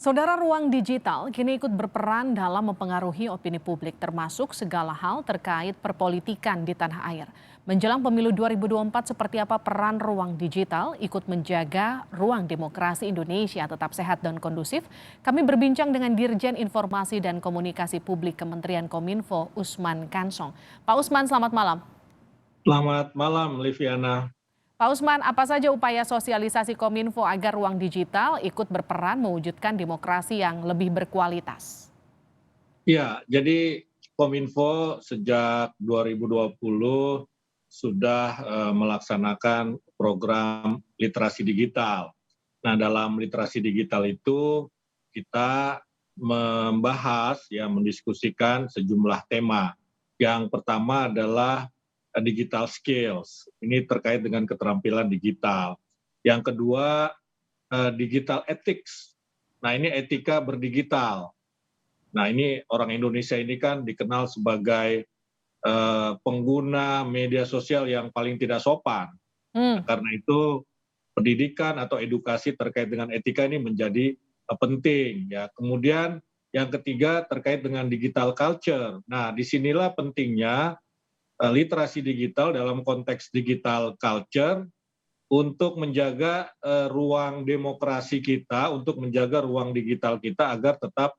Saudara, ruang digital kini ikut berperan dalam mempengaruhi opini publik termasuk segala hal terkait perpolitikan di tanah air. Menjelang pemilu 2024, seperti apa peran ruang digital ikut menjaga ruang demokrasi Indonesia tetap sehat dan kondusif? Kami berbincang dengan Dirjen Informasi dan Komunikasi Publik Kementerian Kominfo, Usman Kansong. Pak Usman, selamat malam. Selamat malam, Liviana. Pak Usman, apa saja upaya sosialisasi Kominfo agar ruang digital ikut berperan mewujudkan demokrasi yang lebih berkualitas? Ya, jadi Kominfo sejak 2020 sudah melaksanakan program literasi digital. Nah, dalam literasi digital itu kita membahas, ya, mendiskusikan sejumlah tema. Yang pertama adalah digital skills. Ini terkait dengan keterampilan digital. Yang kedua, digital ethics. Nah, ini etika berdigital. Nah, ini orang Indonesia ini kan dikenal sebagai pengguna media sosial yang paling tidak sopan. Hmm, Nah, karena itu pendidikan atau edukasi terkait dengan etika ini menjadi penting, ya. Kemudian yang ketiga terkait dengan digital culture. Nah, disinilah pentingnya literasi digital dalam konteks digital culture untuk menjaga ruang demokrasi kita, untuk menjaga ruang digital kita agar tetap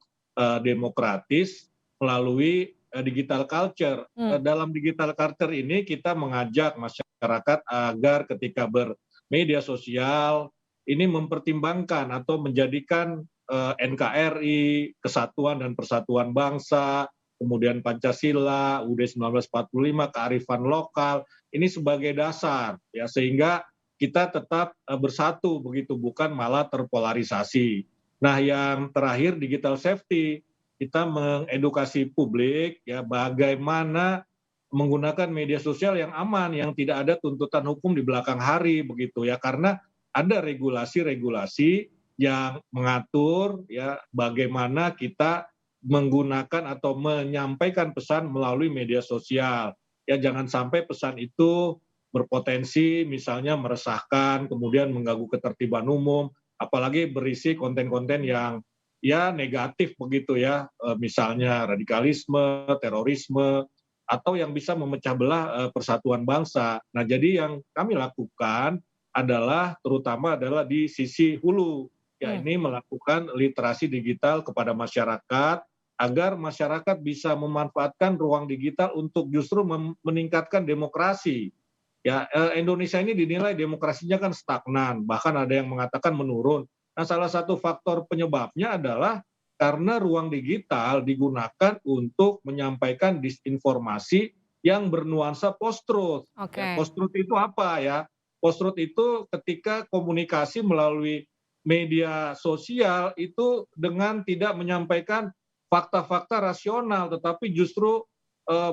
demokratis melalui digital culture. hmm. Dalam digital culture ini kita mengajak masyarakat agar ketika bermedia sosial ini mempertimbangkan atau menjadikan NKRI, Kesatuan dan Persatuan Bangsa, kemudian Pancasila, UUD 1945, kearifan lokal, ini sebagai dasar, ya, sehingga kita tetap bersatu begitu, bukan malah terpolarisasi. Nah, yang terakhir digital safety, kita mengedukasi publik, ya, bagaimana menggunakan media sosial yang aman, yang tidak ada tuntutan hukum di belakang hari begitu, ya, karena ada regulasi-regulasi yang mengatur, ya, bagaimana kita menggunakan atau menyampaikan pesan melalui media sosial. Ya, jangan sampai pesan itu berpotensi misalnya meresahkan, kemudian mengganggu ketertiban umum, apalagi berisi konten-konten yang ya negatif begitu, ya, misalnya radikalisme, terorisme, atau yang bisa memecah belah persatuan bangsa. Nah, jadi yang kami lakukan adalah terutama adalah di sisi hulu, ya, Hmm. ini melakukan literasi digital kepada masyarakat agar masyarakat bisa memanfaatkan ruang digital untuk justru meningkatkan demokrasi. Ya, Indonesia ini dinilai demokrasinya kan stagnan, bahkan ada yang mengatakan menurun. Nah, salah satu faktor penyebabnya adalah karena ruang digital digunakan untuk menyampaikan disinformasi yang bernuansa post-truth. Ya, Oke. post-truth itu apa, ya? Post-truth itu ketika komunikasi melalui media sosial itu dengan tidak menyampaikan fakta-fakta rasional, tetapi justru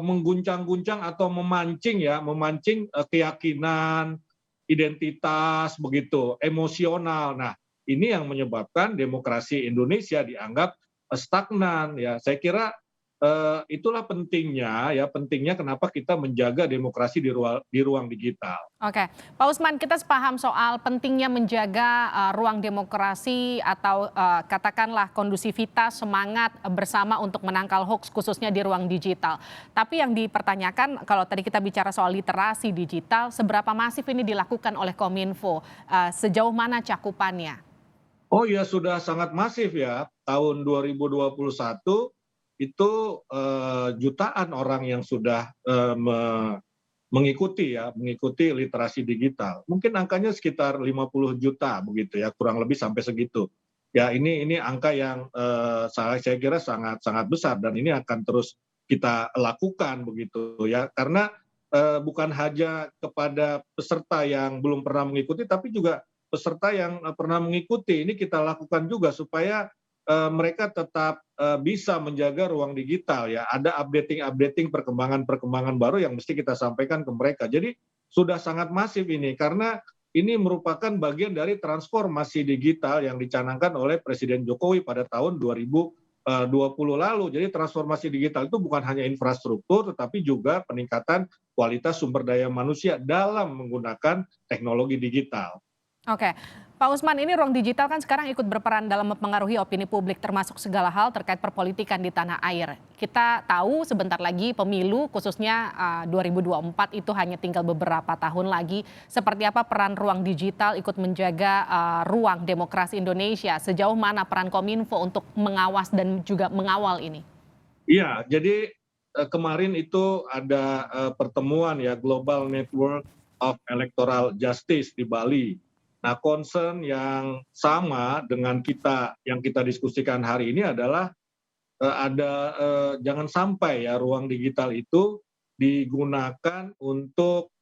mengguncang-guncang atau memancing, ya, memancing keyakinan, identitas begitu, emosional. Nah, ini yang menyebabkan demokrasi Indonesia dianggap stagnan, ya. Saya kira itulah pentingnya, ya, pentingnya kenapa kita menjaga demokrasi di ruang digital. Oke, Pak Usman, kita sepaham soal pentingnya menjaga ruang demokrasi atau katakanlah kondusivitas, semangat bersama untuk menangkal hoax khususnya di ruang digital. Tapi yang dipertanyakan kalau tadi kita bicara soal literasi digital, seberapa masif ini dilakukan oleh Kominfo? Sejauh mana cakupannya? Oh ya, sudah sangat masif, ya. Tahun 2021 itu jutaan orang yang sudah mengikuti, ya, mengikuti literasi digital. Mungkin angkanya sekitar 50 juta begitu, ya, kurang lebih sampai segitu. Ya, ini angka yang saya kira sangat sangat besar dan ini akan terus kita lakukan begitu, ya. Karena bukan hanya kepada peserta yang belum pernah mengikuti tapi juga peserta yang pernah mengikuti. Ini kita lakukan juga supaya mereka tetap bisa menjaga ruang digital, ya. Ada updating perkembangan-perkembangan baru yang mesti kita sampaikan ke mereka. Jadi sudah sangat masif ini karena ini merupakan bagian dari transformasi digital yang dicanangkan oleh Presiden Jokowi pada tahun 2020 lalu. Jadi transformasi digital itu bukan hanya infrastruktur tetapi juga peningkatan kualitas sumber daya manusia dalam menggunakan teknologi digital. Oke, Pak Usman, ini ruang digital kan sekarang ikut berperan dalam mempengaruhi opini publik termasuk segala hal terkait perpolitikan di tanah air. Kita tahu sebentar lagi pemilu khususnya 2024 itu hanya tinggal beberapa tahun lagi. Seperti apa peran ruang digital ikut menjaga ruang demokrasi Indonesia? Sejauh mana peran Kominfo untuk mengawas dan juga mengawal ini? Iya, jadi kemarin itu ada pertemuan ya Global Network of Electoral Justice di Bali. Nah, concern yang sama dengan yang kita diskusikan hari ini adalah jangan sampai ya ruang digital itu digunakan untuk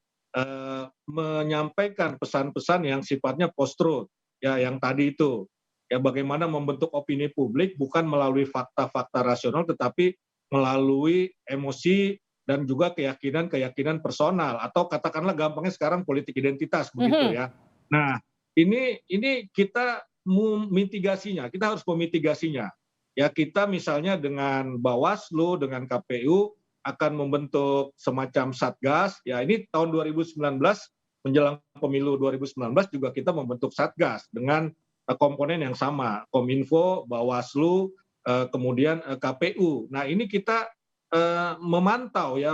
menyampaikan pesan-pesan yang sifatnya post-truth, ya yang tadi itu. Ya bagaimana membentuk opini publik bukan melalui fakta-fakta rasional tetapi melalui emosi dan juga keyakinan-keyakinan personal atau katakanlah gampangnya sekarang politik identitas begitu Mhm. ya. Nah, ini kita mitigasinya, kita harus memitigasinya. Ya kita misalnya dengan Bawaslu, dengan KPU akan membentuk semacam satgas. Ya ini tahun 2019 menjelang pemilu 2019 juga kita membentuk satgas dengan komponen yang sama, Kominfo, Bawaslu, kemudian KPU. Nah ini kita memantau ya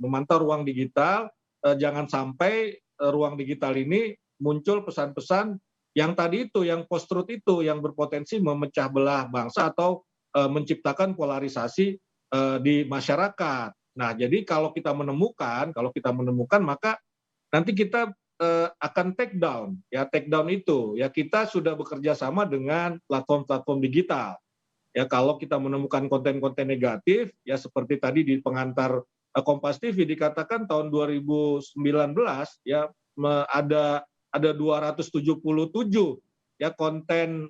memantau ruang digital, jangan sampai ruang digital ini muncul pesan-pesan yang tadi itu, yang post-truth itu, yang berpotensi memecah belah bangsa atau menciptakan polarisasi di masyarakat. Nah, jadi kalau kita menemukan maka nanti kita akan take down, ya take down itu, ya kita sudah bekerja sama dengan platform-platform digital. Ya kalau kita menemukan konten-konten negatif, ya seperti tadi di pengantar Kompas TV dikatakan tahun 2019 ya ada 277 ya konten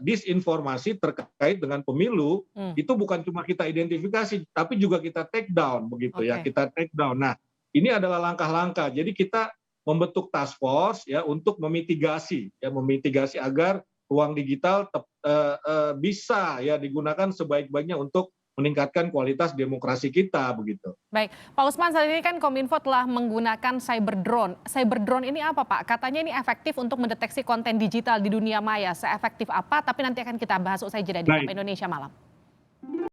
disinformasi terkait dengan pemilu Hmm, itu bukan cuma kita identifikasi tapi juga kita take down begitu ya, oke. kita take down. Nah, ini adalah langkah-langkah. Jadi kita membentuk task force ya untuk memitigasi agar ruang digital bisa ya digunakan sebaik-baiknya untuk meningkatkan kualitas demokrasi kita begitu. Baik, Pak Usman, saat ini kan Kominfo telah menggunakan cyber drone. Cyber drone ini apa, Pak? Katanya ini efektif untuk mendeteksi konten digital di dunia maya. Seefektif apa? Tapi nanti akan kita bahas usai jeda di Sapa Baik. Indonesia Malam.